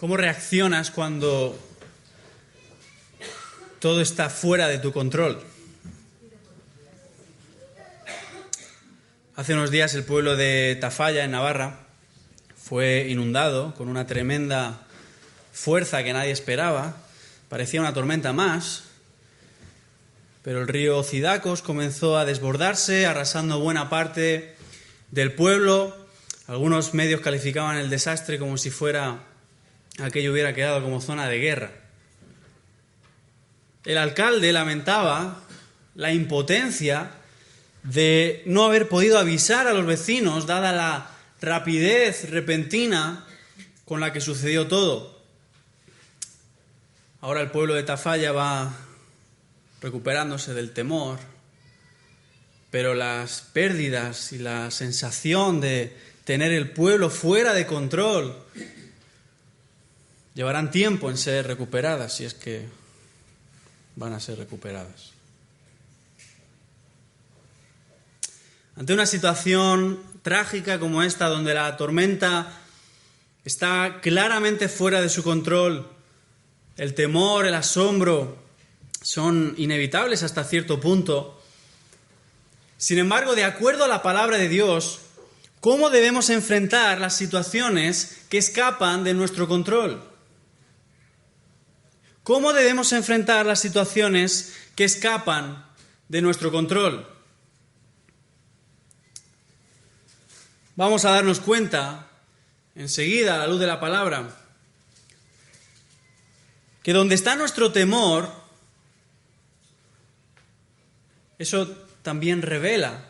¿Cómo reaccionas cuando todo está fuera de tu control? Hace unos días el pueblo de Tafalla, en Navarra, fue inundado con una tremenda fuerza que nadie esperaba. Parecía una tormenta más, pero el río Cidacos comenzó a desbordarse, arrasando buena parte del pueblo. Algunos medios calificaban el desastre como si aquello hubiera quedado como zona de guerra. El alcalde lamentaba la impotencia de no haber podido avisar a los vecinos, dada la rapidez repentina con la que sucedió todo. Ahora el pueblo de Tafalla va recuperándose del temor, pero las pérdidas y la sensación de tener el pueblo fuera de control llevarán tiempo en ser recuperadas, si es que van a ser recuperadas. Ante una situación trágica como esta, donde la tormenta está claramente fuera de su control, el temor, el asombro son inevitables hasta cierto punto. Sin embargo, de acuerdo a la palabra de Dios, ¿cómo debemos enfrentar las situaciones que escapan de nuestro control? ¿Cómo debemos enfrentar las situaciones que escapan de nuestro control? Vamos a darnos cuenta enseguida, a la luz de la palabra, que donde está nuestro temor, eso también revela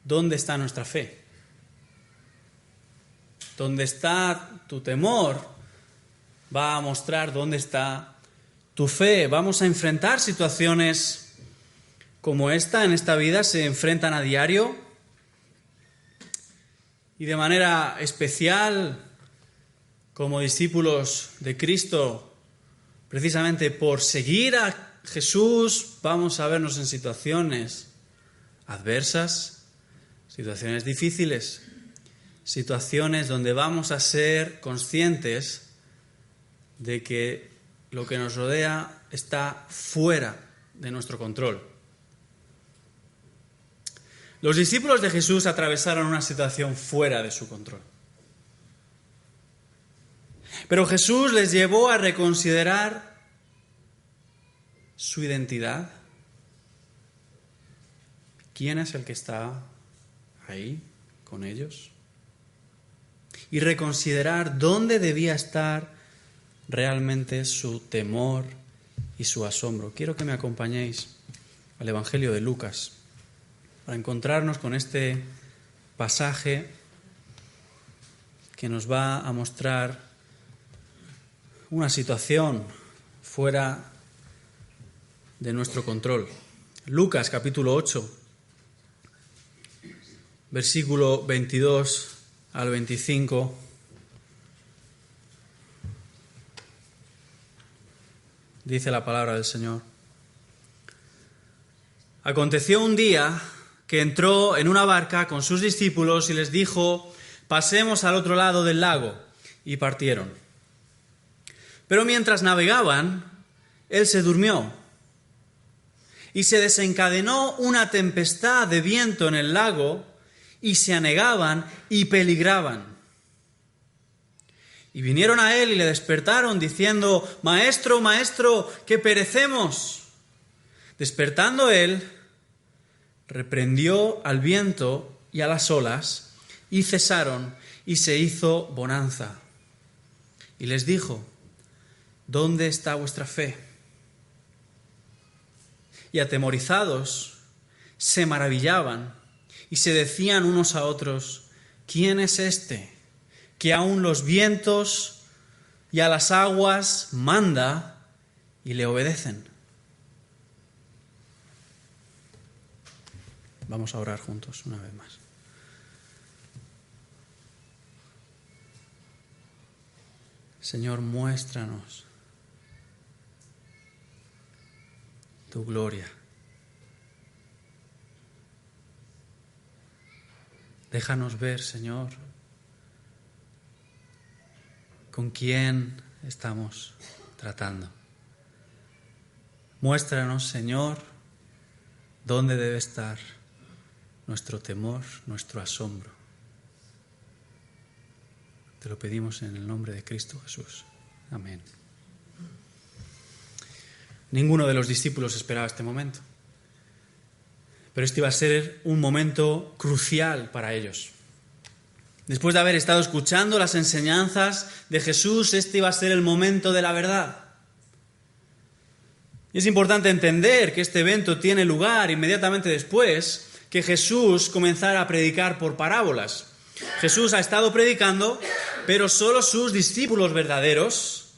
dónde está nuestra fe. Donde está tu temor, va a mostrar dónde está tu fe. Vamos a enfrentar situaciones como esta, en esta vida se enfrentan a diario. Y de manera especial, como discípulos de Cristo, precisamente por seguir a Jesús, vamos a vernos en situaciones adversas, situaciones difíciles, situaciones donde vamos a ser conscientes de que lo que nos rodea está fuera de nuestro control. Los discípulos de Jesús atravesaron una situación fuera de su control. Pero Jesús les llevó a reconsiderar su identidad. ¿Quién es el que está ahí con ellos? Y reconsiderar dónde debía estar realmente su temor y su asombro. Quiero que me acompañéis al Evangelio de Lucas para encontrarnos con este pasaje que nos va a mostrar una situación fuera de nuestro control. Lucas capítulo 8, versículo 22 al 25. Dice la palabra del Señor. Aconteció un día que entró en una barca con sus discípulos y les dijo: pasemos al otro lado del lago, y partieron. Pero mientras navegaban, él se durmió, y se desencadenó una tempestad de viento en el lago, y se anegaban y peligraban. Y vinieron a él y le despertaron, diciendo: Maestro, maestro, que perecemos. Despertando él, reprendió al viento y a las olas, y cesaron, y se hizo bonanza. Y les dijo: ¿dónde está vuestra fe? Y atemorizados se maravillaban, y se decían unos a otros: ¿quién es este, que aun los vientos y a las aguas manda y le obedecen? Vamos a orar juntos una vez más. Señor, muéstranos tu gloria. Déjanos ver, Señor, ¿Con quién estamos tratando? Muéstranos, Señor, dónde debe estar nuestro temor, nuestro asombro. Te lo pedimos en el nombre de Cristo Jesús. Amén. Ninguno de los discípulos esperaba este momento, pero este iba a ser un momento crucial para ellos. Después de haber estado escuchando las enseñanzas de Jesús, este iba a ser el momento de la verdad. Y es importante entender que este evento tiene lugar inmediatamente después que Jesús comenzara a predicar por parábolas. Jesús ha estado predicando, pero solo sus discípulos verdaderos,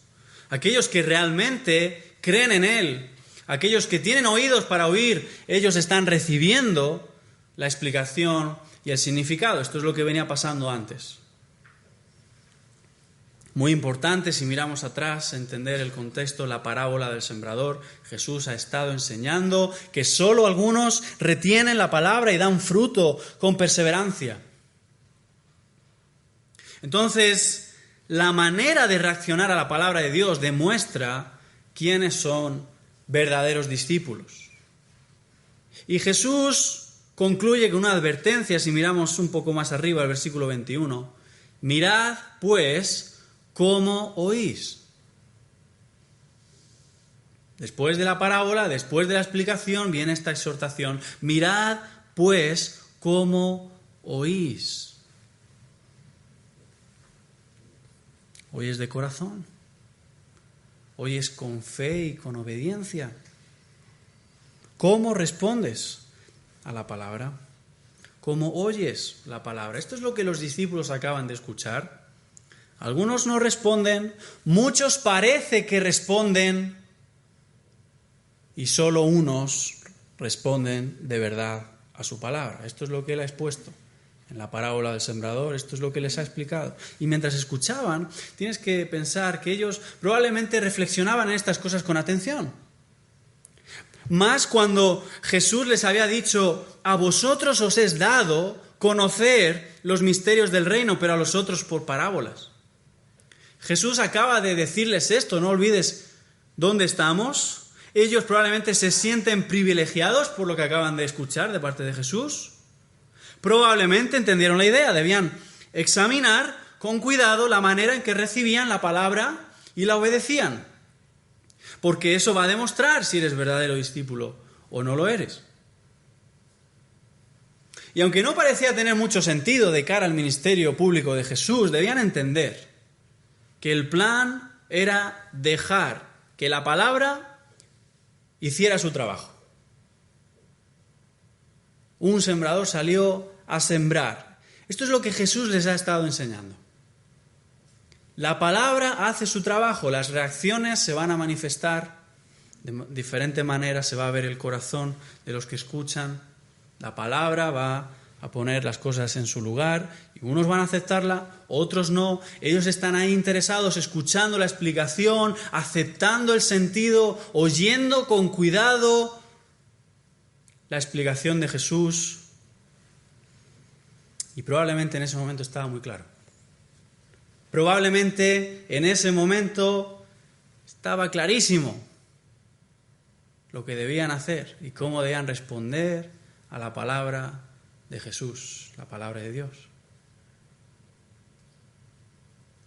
aquellos que realmente creen en Él, aquellos que tienen oídos para oír, ellos están recibiendo la explicación y el significado. Esto es lo que venía pasando antes. Muy importante, si miramos atrás, entender el contexto, la parábola del sembrador. Jesús ha estado enseñando que solo algunos retienen la palabra y dan fruto con perseverancia. Entonces, la manera de reaccionar a la palabra de Dios demuestra quiénes son verdaderos discípulos. Y Jesús concluye con una advertencia, si miramos un poco más arriba, el versículo 21. Mirad, pues, cómo oís. Después de la parábola, después de la explicación, viene esta exhortación. Mirad, pues, cómo oís. ¿Oyes de corazón? ¿Oyes con fe y con obediencia? ¿Cómo respondes a la palabra? ¿Cómo oyes la palabra? Esto es lo que los discípulos acaban de escuchar. Algunos no responden, muchos parece que responden y solo unos responden de verdad a su palabra. Esto es lo que él ha expuesto en la parábola del sembrador, esto es lo que les ha explicado. Y mientras escuchaban, tienes que pensar que ellos probablemente reflexionaban en estas cosas con atención. Más cuando Jesús les había dicho, a vosotros os es dado conocer los misterios del reino, pero a los otros por parábolas. Jesús acaba de decirles esto, no olvides dónde estamos. Ellos probablemente se sienten privilegiados por lo que acaban de escuchar de parte de Jesús. Probablemente entendieron la idea, debían examinar con cuidado la manera en que recibían la palabra y la obedecían. Porque eso va a demostrar si eres verdadero discípulo o no lo eres. Y aunque no parecía tener mucho sentido de cara al ministerio público de Jesús, debían entender que el plan era dejar que la palabra hiciera su trabajo. Un sembrador salió a sembrar. Esto es lo que Jesús les ha estado enseñando. La palabra hace su trabajo, las reacciones se van a manifestar de diferente manera, se va a ver el corazón de los que escuchan. La palabra va a poner las cosas en su lugar y unos van a aceptarla, otros no. Ellos están ahí interesados, escuchando la explicación, aceptando el sentido, oyendo con cuidado la explicación de Jesús. Y probablemente en ese momento estaba muy claro. Probablemente en ese momento estaba clarísimo lo que debían hacer y cómo debían responder a la palabra de Jesús, la palabra de Dios.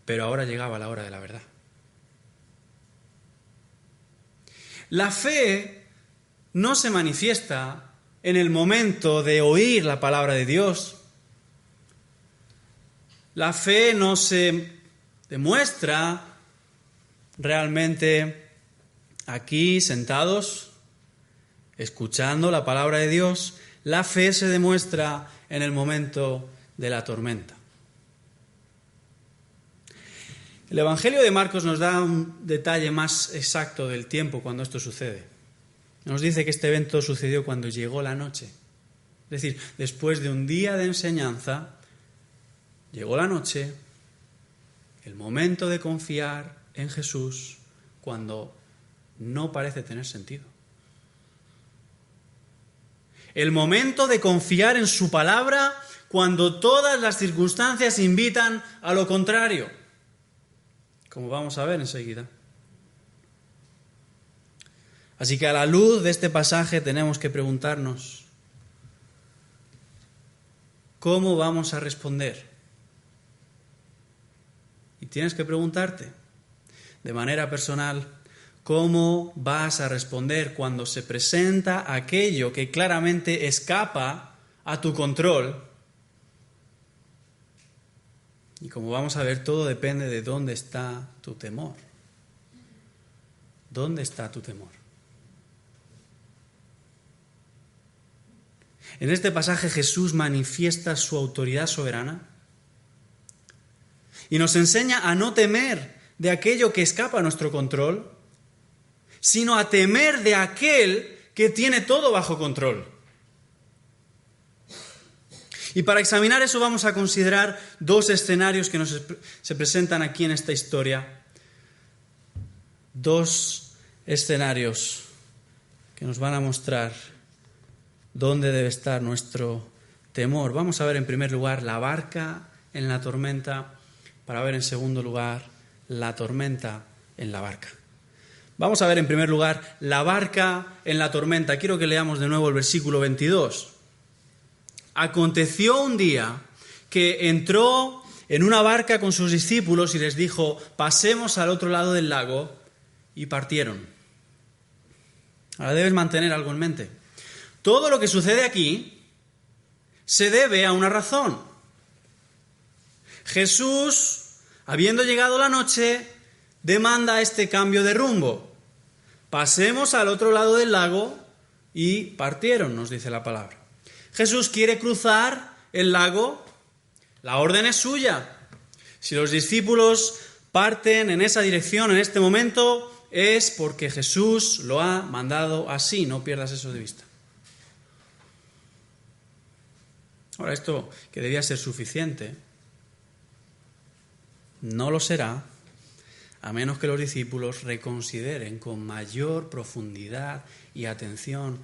Pero ahora llegaba la hora de la verdad. La fe no se manifiesta en el momento de oír la palabra de Dios. La fe no se demuestra realmente aquí sentados, escuchando la palabra de Dios. La fe se demuestra en el momento de la tormenta. El Evangelio de Marcos nos da un detalle más exacto del tiempo cuando esto sucede. Nos dice que este evento sucedió cuando llegó la noche. Es decir, después de un día de enseñanza, llegó la noche, el momento de confiar en Jesús cuando no parece tener sentido. El momento de confiar en su palabra cuando todas las circunstancias invitan a lo contrario. como vamos a ver enseguida. Así que a la luz de este pasaje tenemos que preguntarnos, ¿cómo vamos a responder? Y tienes que preguntarte, de manera personal, ¿cómo vas a responder cuando se presenta aquello que claramente escapa a tu control? Y como vamos a ver, todo depende de dónde está tu temor. ¿Dónde está tu temor? En este pasaje Jesús manifiesta su autoridad soberana y nos enseña a no temer de aquello que escapa a nuestro control, sino a temer de aquel que tiene todo bajo control. Y para examinar eso vamos a considerar dos escenarios que se presentan aquí en esta historia. Dos escenarios que nos van a mostrar dónde debe estar nuestro temor. Vamos a ver en primer lugar la barca en la tormenta, para ver en segundo lugar la tormenta en la barca. Vamos a ver en primer lugar la barca en la tormenta. Quiero que leamos de nuevo el versículo 22. Aconteció un día que entró en una barca con sus discípulos y les dijo, pasemos al otro lado del lago, y partieron. Ahora debes mantener algo en mente. Todo lo que sucede aquí se debe a una razón. Jesús, habiendo llegado la noche, demanda este cambio de rumbo. Pasemos al otro lado del lago, y partieron, nos dice la palabra. Jesús quiere cruzar el lago, la orden es suya. Si los discípulos parten en esa dirección en este momento, es porque Jesús lo ha mandado así, no pierdas eso de vista. Ahora, esto que debía ser suficiente, no lo será, a menos que los discípulos reconsideren con mayor profundidad y atención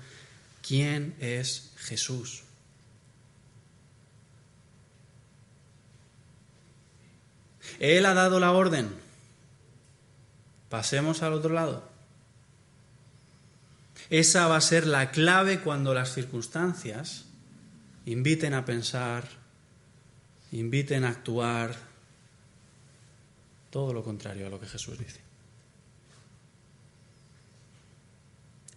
quién es Jesús. Él ha dado la orden. Pasemos al otro lado. Esa va a ser la clave cuando las circunstancias inviten a pensar, inviten a actuar todo lo contrario a lo que Jesús dice.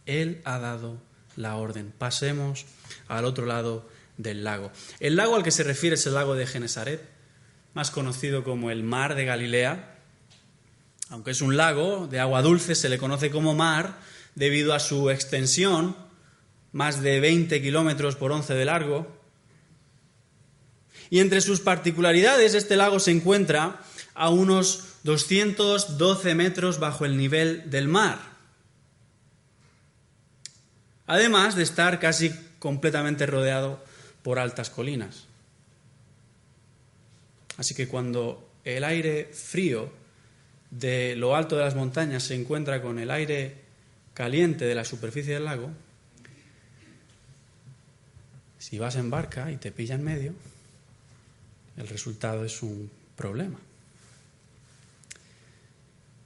Él ha dado la orden. Pasemos al otro lado del lago. El lago al que se refiere es el lago de Genesaret, más conocido como el Mar de Galilea. Aunque es un lago de agua dulce, se le conoce como mar debido a su extensión, más de 20 kilómetros por 11 de largo. Y entre sus particularidades, este lago se encuentra a unos 212 metros bajo el nivel del mar. Además de estar casi completamente rodeado por altas colinas. Así que cuando el aire frío de lo alto de las montañas se encuentra con el aire caliente de la superficie del lago, si vas en barca y te pilla en medio, el resultado es un problema.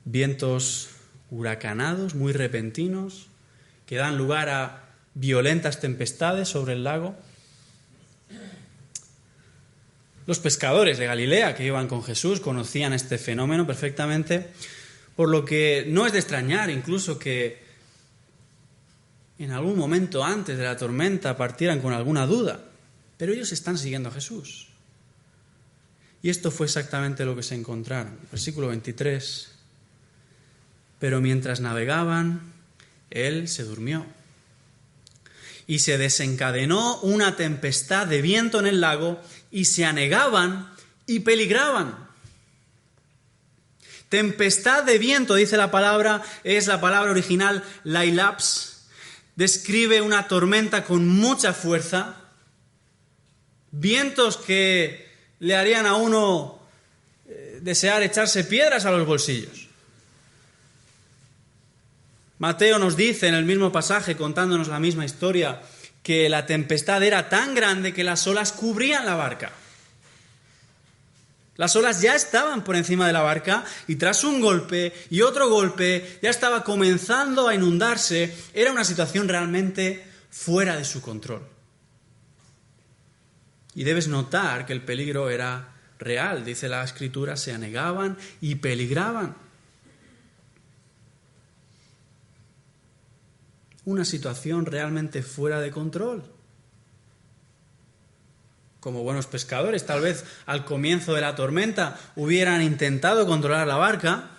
Vientos huracanados, muy repentinos, que dan lugar a violentas tempestades sobre el lago. Los pescadores de Galilea que iban con Jesús conocían este fenómeno perfectamente, por lo que no es de extrañar incluso que en algún momento antes de la tormenta partieran con alguna duda. Pero ellos están siguiendo a Jesús. Y esto fue exactamente lo que se encontraron. Versículo 23. Pero mientras navegaban, él se durmió. Y se desencadenó una tempestad de viento en el lago y se anegaban y peligraban. Tempestad de viento, dice la palabra, es la palabra original lailaps. Describe una tormenta con mucha fuerza. Vientos que le harían a uno desear echarse piedras a los bolsillos. Mateo nos dice en el mismo pasaje, contándonos la misma historia, que la tempestad era tan grande que las olas cubrían la barca. Las olas ya estaban por encima de la barca y tras un golpe y otro golpe ya estaba comenzando a inundarse. Era una situación realmente fuera de su control. Y debes notar que el peligro era real. Dice la Escritura, se anegaban y peligraban. Una situación realmente fuera de control. Como buenos pescadores, tal vez al comienzo de la tormenta hubieran intentado controlar la barca.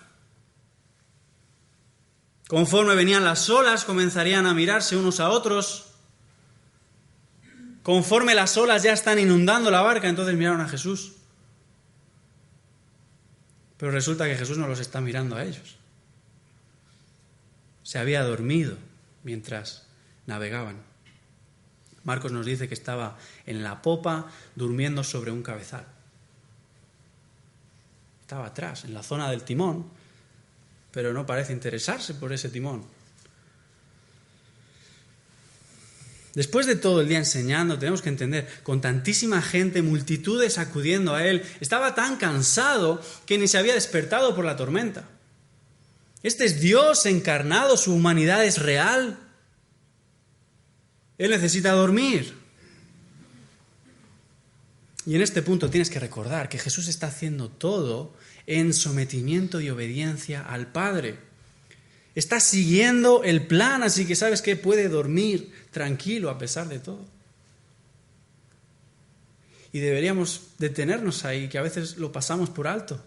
Conforme venían las olas, comenzarían a mirarse unos a otros. Conforme las olas ya están inundando la barca, entonces miraron a Jesús. Pero resulta que Jesús no los está mirando a ellos. Se había dormido mientras navegaban. Marcos nos dice que estaba en la popa durmiendo sobre un cabezal. Estaba atrás, en la zona del timón, pero no parece interesarse por ese timón. Después de todo el día enseñando, tenemos que entender, con tantísima gente, multitudes acudiendo a él, estaba tan cansado que ni se había despertado por la tormenta. Este es Dios encarnado, su humanidad es real. Él necesita dormir. Y en este punto tienes que recordar que Jesús está haciendo todo en sometimiento y obediencia al Padre. Está siguiendo el plan, así que sabes que puede dormir tranquilo a pesar de todo. Y deberíamos detenernos ahí, que a veces lo pasamos por alto.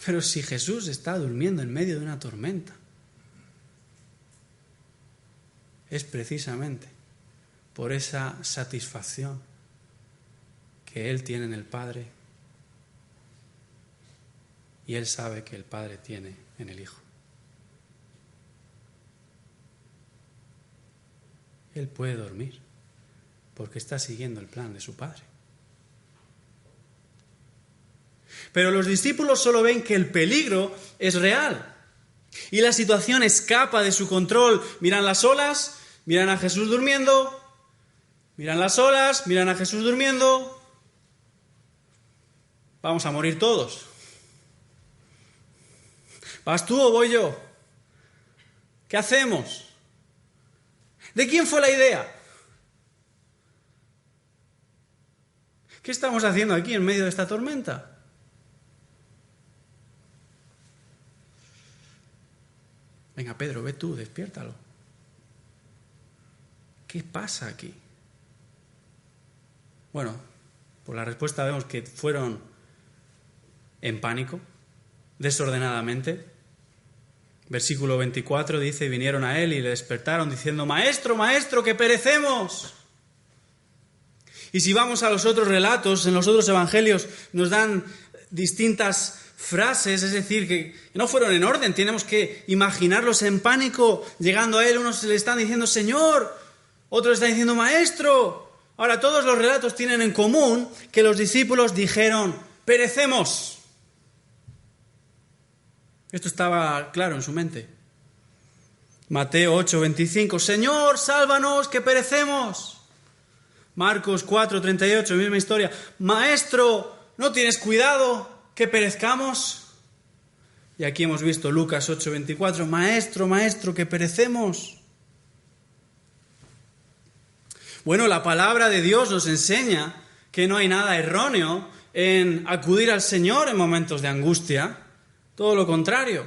Pero si Jesús está durmiendo en medio de una tormenta, es precisamente por esa satisfacción que Él tiene en el Padre y Él sabe que el Padre tiene en el Hijo. Él puede dormir porque está siguiendo el plan de su Padre. Pero los discípulos solo ven que el peligro es real y la situación escapa de su control. Miran las olas, miran a Jesús durmiendo, miran las olas, miran a Jesús durmiendo. Vamos a morir todos. ¿Vas tú o voy yo? ¿Qué hacemos? ¿De quién fue la idea? ¿Qué estamos haciendo aquí en medio de esta tormenta? Venga, Pedro, ve tú, despiértalo. ¿Qué pasa aquí? Bueno, por la respuesta vemos que fueron en pánico, desordenadamente. Versículo 24 dice, vinieron a él y le despertaron diciendo, Maestro, Maestro, que perecemos. Y si vamos a los otros relatos, en los otros evangelios nos dan distintas frases, es decir, que no fueron en orden, tenemos que imaginarlos en pánico, llegando a él, unos le están diciendo, Señor, otros están diciendo, Maestro. Ahora, todos los relatos tienen en común que los discípulos dijeron, perecemos. Esto estaba claro en su mente. Mateo 8:25, Señor, sálvanos, que perecemos. Marcos 4:38, misma historia. Maestro, ¿no tienes cuidado que perezcamos? Y aquí hemos visto Lucas 8:24, Maestro, Maestro, que perecemos. Bueno, la palabra de Dios nos enseña que no hay nada erróneo en acudir al Señor en momentos de angustia. Todo lo contrario.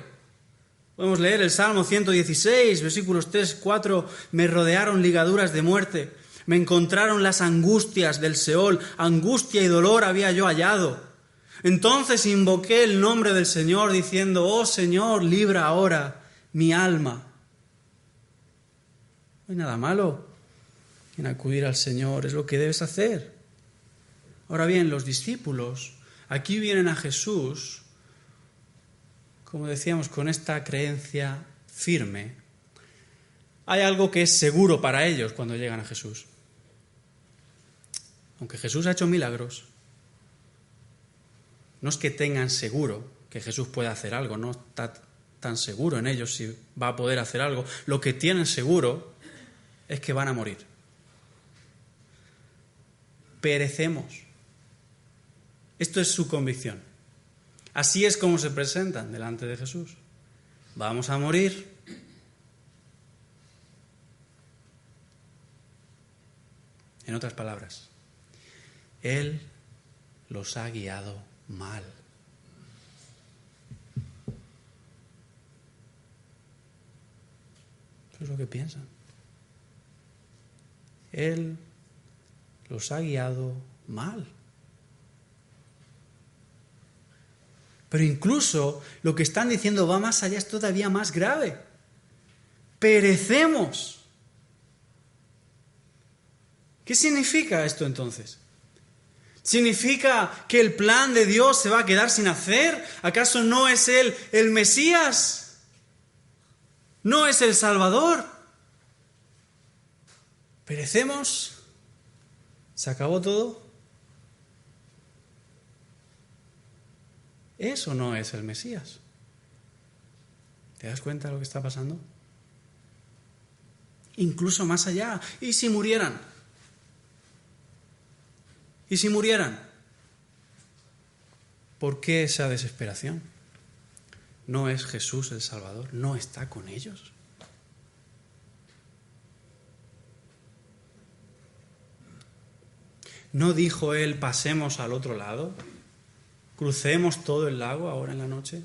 Podemos leer el Salmo 116, versículos 3, 4. Me rodearon ligaduras de muerte. Me encontraron las angustias del Seol. Angustia y dolor había yo hallado. Entonces invoqué el nombre del Señor diciendo, oh Señor, libra ahora mi alma. No hay nada malo en acudir al Señor. Es lo que debes hacer. Ahora bien, los discípulos aquí vienen a Jesús, como decíamos, con esta creencia firme. Hay algo que es seguro para ellos cuando llegan a Jesús. Aunque Jesús ha hecho milagros, no es que tengan seguro que Jesús pueda hacer algo, no está tan seguro en ellos si va a poder hacer algo. Lo que tienen seguro es que van a morir. Perecemos. Esto es su convicción. Así es como se presentan delante de Jesús. Vamos a morir. En otras palabras, Él los ha guiado mal. Eso es lo que piensan. Él los ha guiado mal. Pero incluso lo que están diciendo va más allá, es todavía más grave. Perecemos. ¿Qué significa esto entonces? ¿Significa que el plan de Dios se va a quedar sin hacer? ¿Acaso no es Él el Mesías? ¿No es el Salvador? ¿Perecemos? ¿Se acabó todo? Eso no es el Mesías. ¿Te das cuenta de lo que está pasando? Incluso más allá. ¿Y si murieran? ¿Y si murieran? ¿Por qué esa desesperación? ¿No es Jesús el Salvador? ¿No está con ellos? ¿No dijo Él, pasemos al otro lado? ¿Crucemos todo el lago ahora en la noche?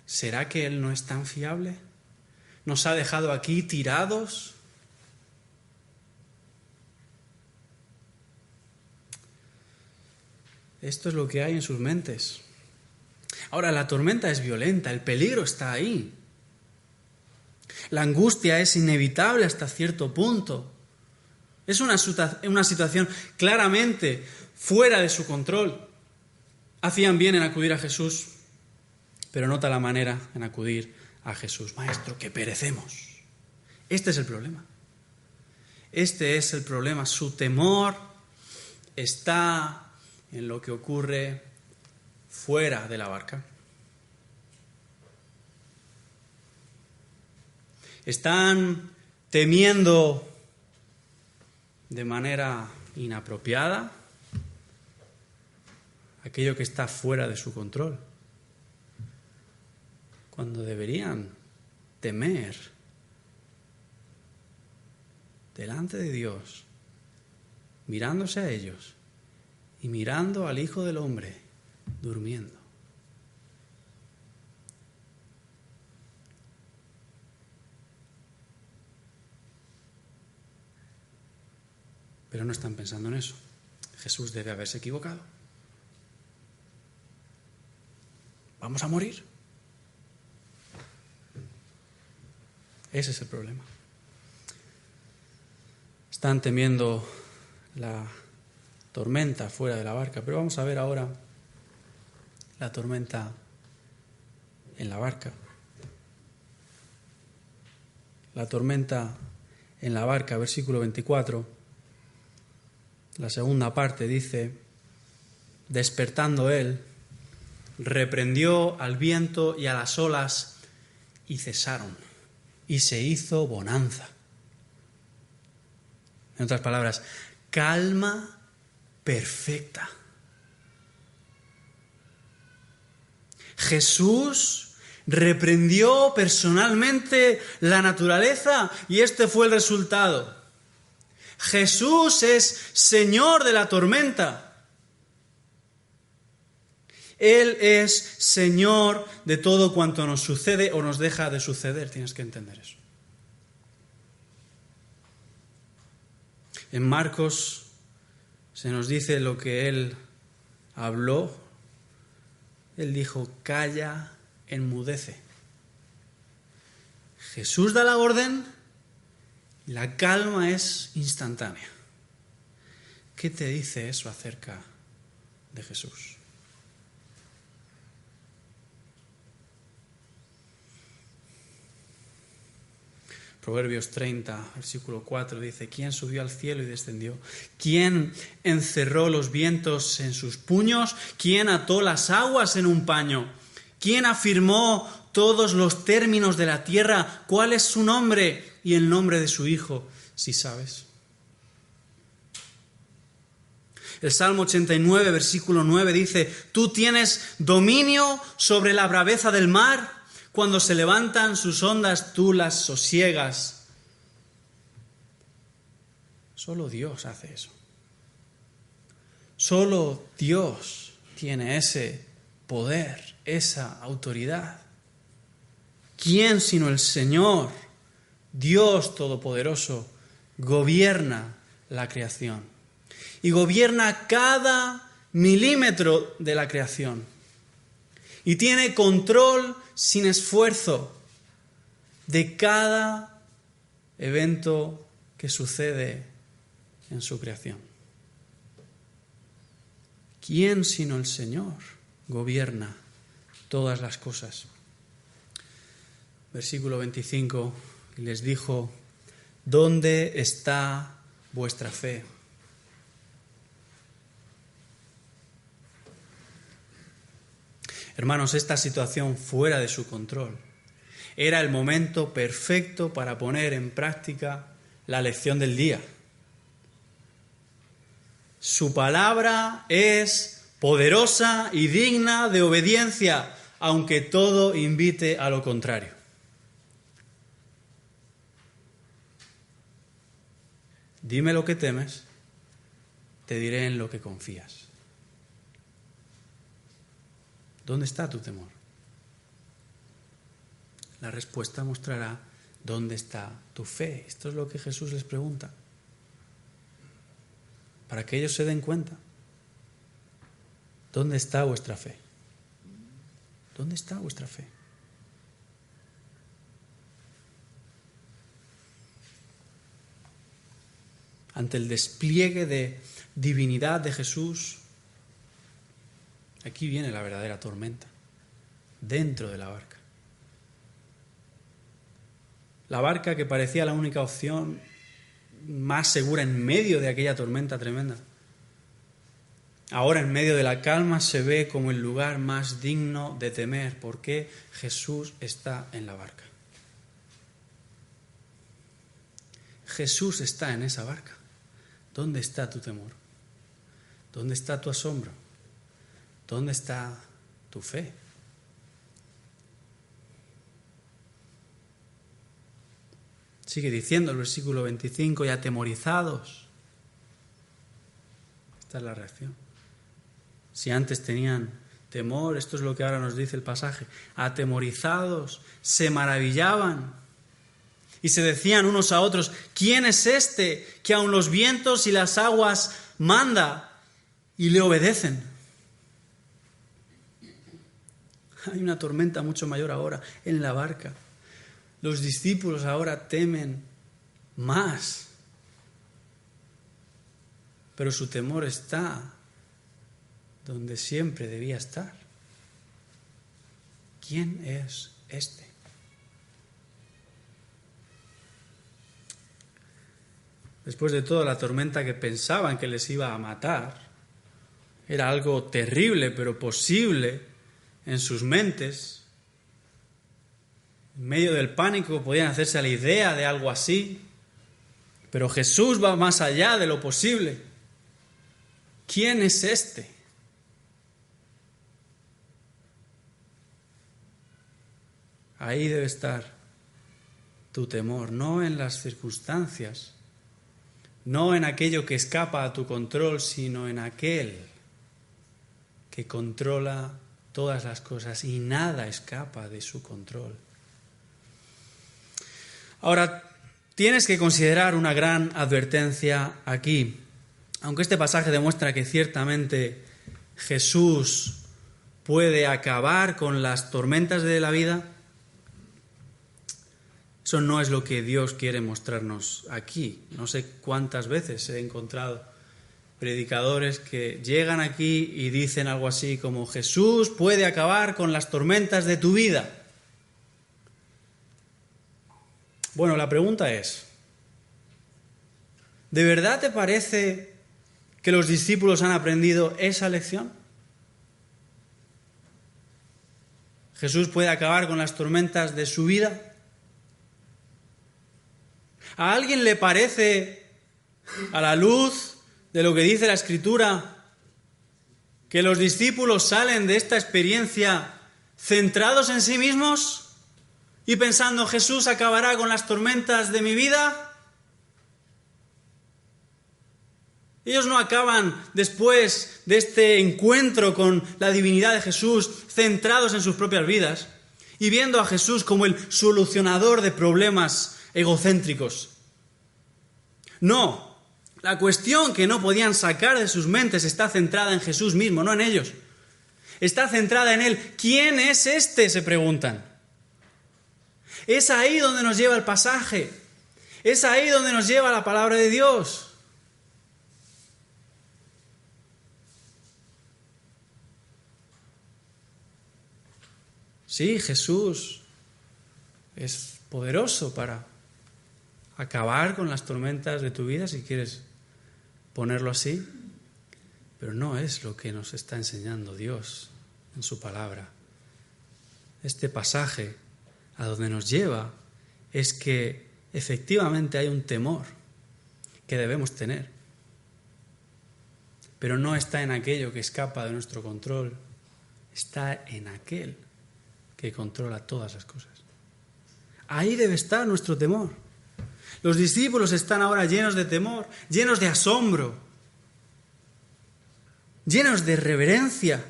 ¿Será que Él no es tan fiable? ¿Nos ha dejado aquí tirados? Esto es lo que hay en sus mentes. Ahora, la tormenta es violenta, el peligro está ahí. La angustia es inevitable hasta cierto punto. Es una situación claramente fuera de su control. Hacían bien en acudir a Jesús, pero nota la manera en acudir a Jesús. Maestro, que perecemos. Este es el problema. Este es el problema. Su temor está en lo que ocurre fuera de la barca. Están temiendo de manera inapropiada aquello que está fuera de su control, cuando deberían temer delante de Dios, mirándose a ellos y mirando al Hijo del Hombre durmiendo. Pero no están pensando en eso. Jesús debe haberse equivocado. ¿Vamos a morir? Ese es el problema. Están temiendo la tormenta fuera de la barca, pero vamos a ver ahora la tormenta en la barca. La tormenta en la barca, versículo 24. La segunda parte dice, despertando él, reprendió al viento y a las olas y cesaron, y se hizo bonanza. En otras palabras, calma perfecta. Jesús reprendió personalmente la naturaleza y este fue el resultado. Jesús es Señor de la tormenta. Él es Señor de todo cuanto nos sucede o nos deja de suceder. Tienes que entender eso. En Marcos se nos dice lo que Él habló. Él dijo, calla, enmudece. Jesús da la orden. La calma es instantánea. ¿Qué te dice eso acerca de Jesús? Proverbios 30, versículo 4 dice, ¿quién subió al cielo y descendió? ¿Quién encerró los vientos en sus puños? ¿Quién ató las aguas en un paño? ¿Quién afirmó todos los términos de la tierra? ¿Cuál es su nombre y el nombre de su hijo, si sabes? El Salmo 89, versículo 9 dice: tú tienes dominio sobre la braveza del mar. Cuando se levantan sus ondas, tú las sosiegas. Solo Dios hace eso. Solo Dios tiene ese poder, esa autoridad. ¿Quién sino el Señor, Dios Todopoderoso, gobierna la creación? Y gobierna cada milímetro de la creación. Y tiene control sin esfuerzo de cada evento que sucede en su creación. ¿Quién sino el Señor gobierna todas las cosas? Versículo 25, y les dijo: ¿dónde está vuestra fe? Hermanos, esta situación fuera de su control era el momento perfecto para poner en práctica la lección del día. Su palabra es poderosa y digna de obediencia, aunque todo invite a lo contrario. Dime lo que temes, te diré en lo que confías. ¿Dónde está tu temor? La respuesta mostrará dónde está tu fe. Esto es lo que Jesús les pregunta, para que ellos se den cuenta. ¿Dónde está vuestra fe? ¿Dónde está vuestra fe? Ante el despliegue de divinidad de Jesús, aquí viene la verdadera tormenta, dentro de la barca. La barca que parecía la única opción más segura en medio de aquella tormenta tremenda. Ahora, en medio de la calma, se ve como el lugar más digno de temer, porque Jesús está en la barca. Jesús está en esa barca. ¿Dónde está tu temor? ¿Dónde está tu asombro? ¿Dónde está tu fe? Sigue diciendo el versículo 25: y atemorizados. Esta es la reacción. Si antes tenían temor, esto es lo que ahora nos dice el pasaje. Atemorizados, se maravillaban y se decían unos a otros: ¿quién es este que aun los vientos y las aguas manda y le obedecen? Hay una tormenta mucho mayor ahora en la barca. Los discípulos ahora temen más, pero su temor está donde siempre debía estar. ¿Quién es este? Después de todo, la tormenta que pensaban que les iba a matar era algo terrible, pero posible en sus mentes. En medio del pánico podían hacerse a la idea de algo así, pero Jesús va más allá de lo posible. ¿Quién es este? Ahí debe estar tu temor, no en las circunstancias, no en aquello que escapa a tu control, sino en aquel que controla todas las cosas y nada escapa de su control. Ahora, tienes que considerar una gran advertencia aquí. Aunque este pasaje demuestra que ciertamente Jesús puede acabar con las tormentas de la vida, eso no es lo que Dios quiere mostrarnos aquí. No sé cuántas veces he encontrado predicadores que llegan aquí y dicen algo así como: Jesús puede acabar con las tormentas de tu vida. Bueno, la pregunta es: ¿de verdad te parece que los discípulos han aprendido esa lección? ¿Jesús puede acabar con las tormentas de su vida? ¿A alguien le parece, a la luz de lo que dice la Escritura, que los discípulos salen de esta experiencia centrados en sí mismos y pensando, Jesús acabará con las tormentas de mi vida? Ellos no acaban después de este encuentro con la divinidad de Jesús centrados en sus propias vidas y viendo a Jesús como el solucionador de problemas egocéntricos. No, la cuestión que no podían sacar de sus mentes está centrada en Jesús mismo, no en ellos. Está centrada en Él. ¿Quién es este?, se preguntan. Es ahí donde nos lleva el pasaje. Es ahí donde nos lleva la palabra de Dios. Sí, Jesús es poderoso para acabar con las tormentas de tu vida, si quieres ponerlo así, pero no es lo que nos está enseñando Dios en su palabra. Este pasaje a donde nos lleva es que efectivamente hay un temor que debemos tener, pero no está en aquello que escapa de nuestro control, está en aquel que controla todas las cosas. Ahí debe estar nuestro temor. Los discípulos están ahora llenos de temor, llenos de asombro, llenos de reverencia,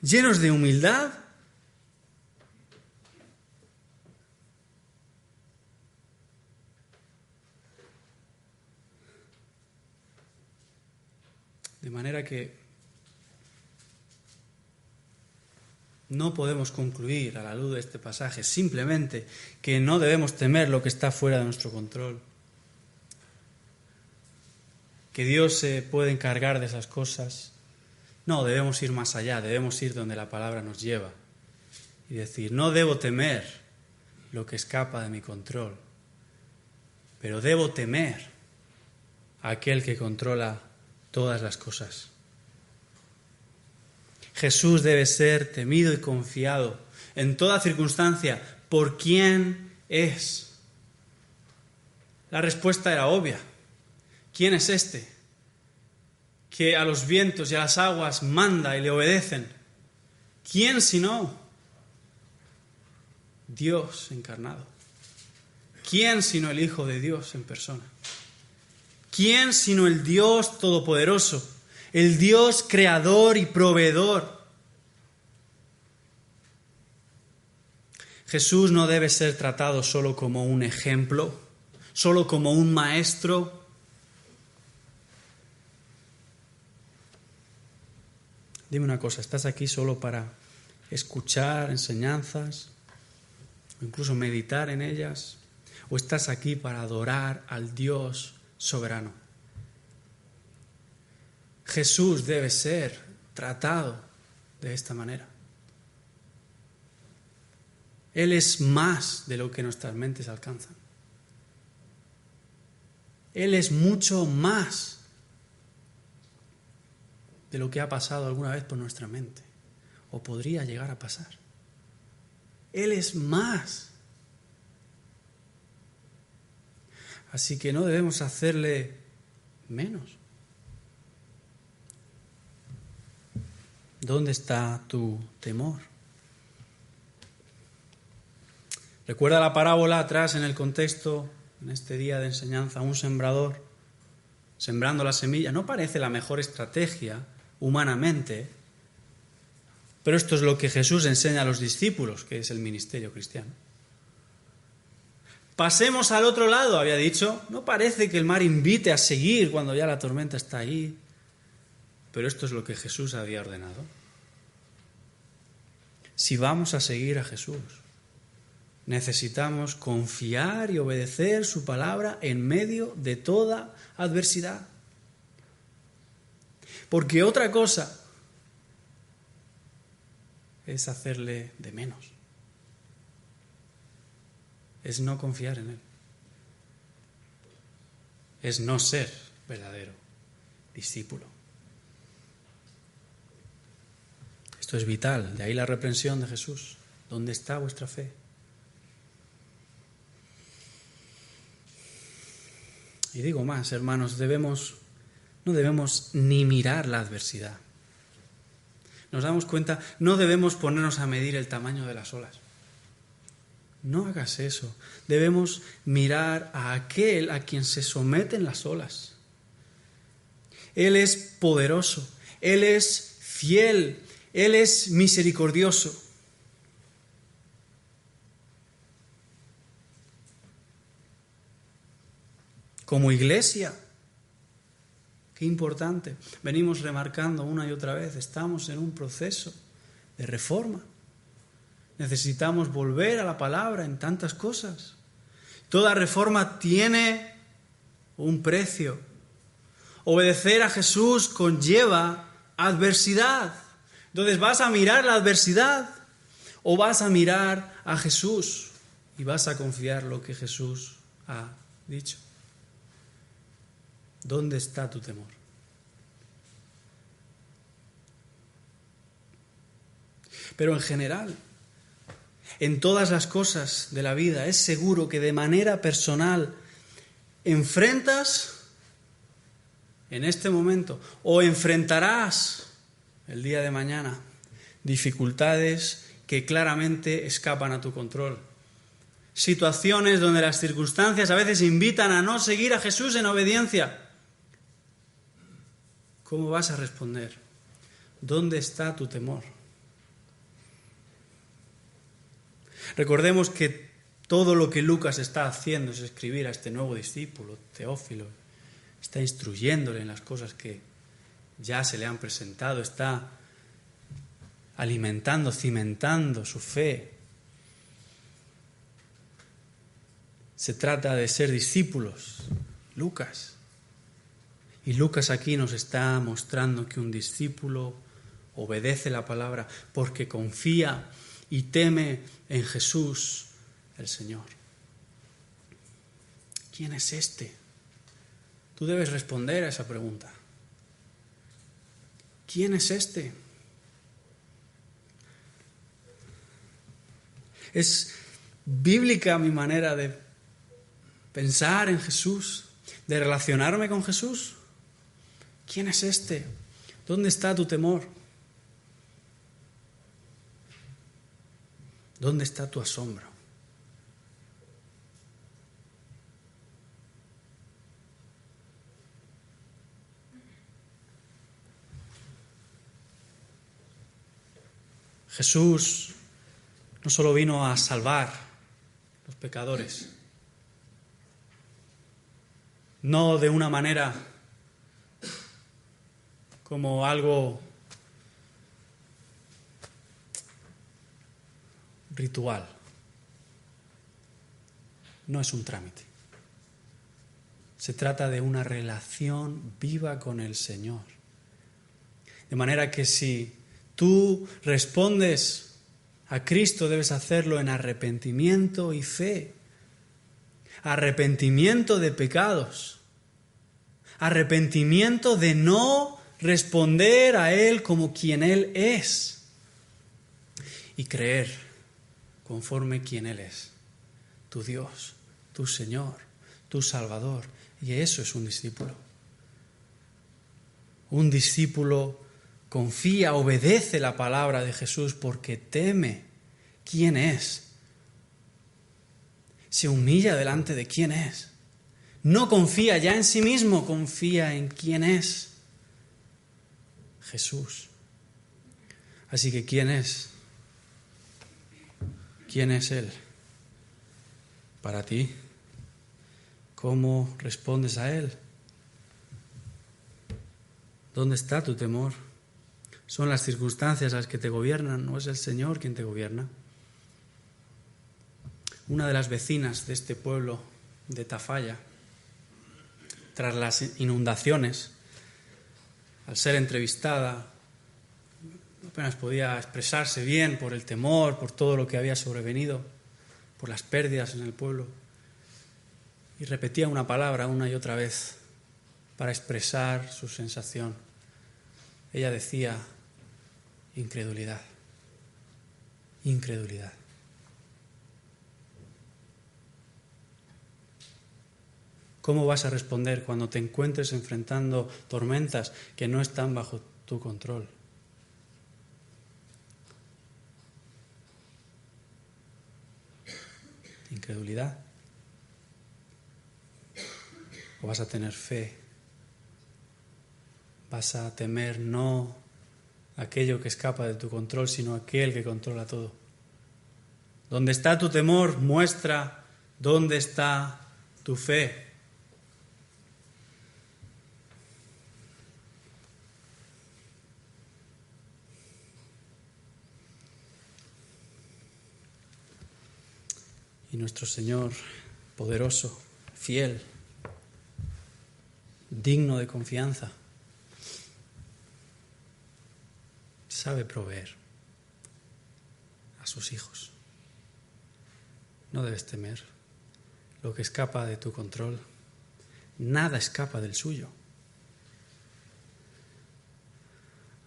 llenos de humildad. De manera que no podemos concluir a la luz de este pasaje simplemente que no debemos temer lo que está fuera de nuestro control, que Dios se puede encargar de esas cosas. No, debemos ir más allá, debemos ir donde la palabra nos lleva y decir, no debo temer lo que escapa de mi control, pero debo temer a aquel que controla todas las cosas. Jesús debe ser temido y confiado en toda circunstancia por quién es. La respuesta era obvia. ¿Quién es este que a los vientos y a las aguas manda y le obedecen? ¿Quién sino Dios encarnado? ¿Quién sino el Hijo de Dios en persona? ¿Quién sino el Dios todopoderoso? El Dios creador y proveedor. Jesús no debe ser tratado solo como un ejemplo, solo como un maestro. Dime una cosa, ¿estás aquí solo para escuchar enseñanzas o incluso meditar en ellas? ¿O estás aquí para adorar al Dios soberano? Jesús debe ser tratado de esta manera. Él es más de lo que nuestras mentes alcanzan. Él es mucho más de lo que ha pasado alguna vez por nuestra mente o podría llegar a pasar. Él es más. Así que no debemos hacerle menos. ¿Dónde está tu temor? Recuerda la parábola atrás en el contexto, en este día de enseñanza, un sembrador sembrando la semilla. No parece la mejor estrategia humanamente, pero esto es lo que Jesús enseña a los discípulos, que es el ministerio cristiano. Pasemos al otro lado, había dicho. No parece que el mar invite a seguir cuando ya la tormenta está ahí. Pero esto es lo que Jesús había ordenado. Si vamos a seguir a Jesús, necesitamos confiar y obedecer su palabra en medio de toda adversidad. Porque otra cosa es hacerle de menos. Es no confiar en Él. Es no ser verdadero discípulo. Esto es vital, de ahí la reprensión de Jesús. ¿Dónde está vuestra fe? Y digo más, hermanos, debemos no debemos ni mirar la adversidad. Nos damos cuenta, no debemos ponernos a medir el tamaño de las olas. No hagas eso. Debemos mirar a aquel a quien se someten las olas. Él es poderoso, Él es fiel, Él es misericordioso. Como iglesia, qué importante. Venimos remarcando una y otra vez, estamos en un proceso de reforma. Necesitamos volver a la palabra en tantas cosas. Toda reforma tiene un precio. Obedecer a Jesús conlleva adversidad. Entonces, ¿vas a mirar la adversidad o vas a mirar a Jesús y vas a confiar lo que Jesús ha dicho? ¿Dónde está tu temor? Pero en general, en todas las cosas de la vida, es seguro que de manera personal enfrentas en este momento o enfrentarás el día de mañana dificultades que claramente escapan a tu control. Situaciones donde las circunstancias a veces invitan a no seguir a Jesús en obediencia. ¿Cómo vas a responder? ¿Dónde está tu temor? Recordemos que todo lo que Lucas está haciendo es escribir a este nuevo discípulo, Teófilo. Está instruyéndole en las cosas que ya se le han presentado, está alimentando, cimentando su fe. Se trata de ser discípulos, Lucas. Y Lucas aquí nos está mostrando que un discípulo obedece la palabra porque confía y teme en Jesús, el Señor. ¿Quién es este? Tú debes responder a esa pregunta. ¿Quién es este? Es bíblica mi manera de pensar en Jesús, de relacionarme con Jesús. ¿Quién es este? ¿Dónde está tu temor? ¿Dónde está tu asombro? Jesús no solo vino a salvar a los pecadores, no de una manera como algo ritual. No es un trámite. Se trata de una relación viva con el Señor. De manera que si tú respondes a Cristo, debes hacerlo en arrepentimiento y fe. Arrepentimiento de pecados. Arrepentimiento de no responder a Él como quien Él es. Y creer conforme quien Él es. Tu Dios, tu Señor, tu Salvador. Y eso es un discípulo. Un discípulo confía, obedece la palabra de Jesús porque teme quién es. Se humilla delante de quién es. No confía ya en sí mismo, confía en quién es. Jesús. Así que ¿quién es? ¿Quién es Él? Para ti. ¿Cómo respondes a Él? ¿Dónde está tu temor? ¿Son las circunstancias las que te gobiernan? ¿No es el Señor quien te gobierna? Una de las vecinas de este pueblo de Tafalla, tras las inundaciones, al ser entrevistada, apenas podía expresarse bien por el temor, por todo lo que había sobrevenido, por las pérdidas en el pueblo. Y repetía una palabra una y otra vez para expresar su sensación. Ella decía, incredulidad, incredulidad. ¿Cómo vas a responder cuando te encuentres enfrentando tormentas que no están bajo tu control? ¿Incredulidad? ¿O vas a tener fe? ¿Vas a temer no aquello que escapa de tu control, sino aquel que controla todo? Donde está tu temor, muestra dónde está tu fe. Y nuestro Señor, poderoso, fiel, digno de confianza, sabe proveer a sus hijos. No debes temer lo que escapa de tu control. Nada escapa del suyo.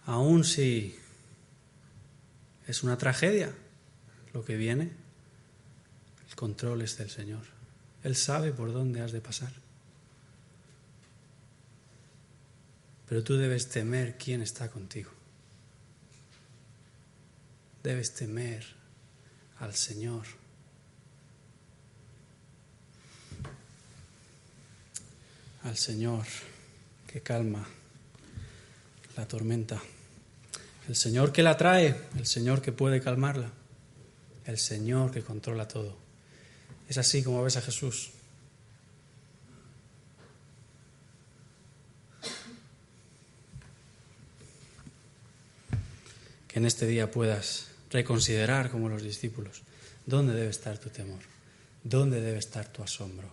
Aun si es una tragedia lo que viene, el control es del Señor. Él sabe por dónde has de pasar. Pero tú debes temer quién está contigo. Debes temer al Señor. Al Señor que calma la tormenta. El Señor que la trae, el Señor que puede calmarla, el Señor que controla todo. Es así como ves a Jesús. Que en este día puedas reconsiderar como los discípulos dónde debe estar tu temor, dónde debe estar tu asombro.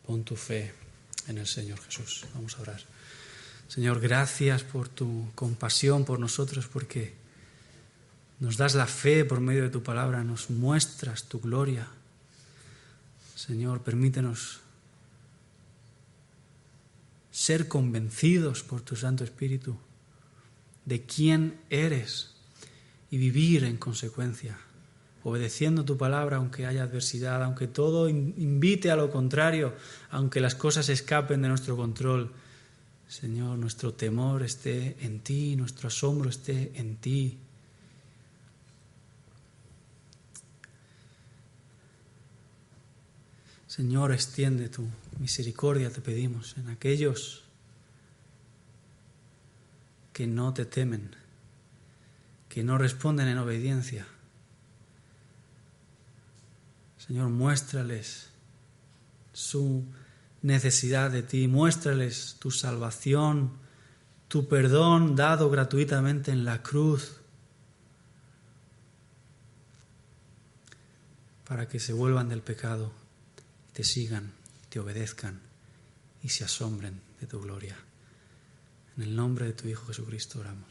Pon tu fe en el Señor Jesús. Vamos a orar. Señor, gracias por tu compasión por nosotros, porque nos das la fe por medio de tu palabra, nos muestras tu gloria. Señor, permítenos ser convencidos por tu Santo Espíritu de quién eres y vivir en consecuencia, obedeciendo tu palabra aunque haya adversidad, aunque todo invite a lo contrario, aunque las cosas escapen de nuestro control. Señor, nuestro temor esté en ti, nuestro asombro esté en ti. Señor, extiende tu misericordia, te pedimos, en aquellos que no te temen, que no responden en obediencia. Señor, muéstrales su necesidad de ti, muéstrales tu salvación, tu perdón dado gratuitamente en la cruz, para que se vuelvan del pecado, te sigan, te obedezcan y se asombren de tu gloria. En el nombre de tu Hijo Jesucristo oramos.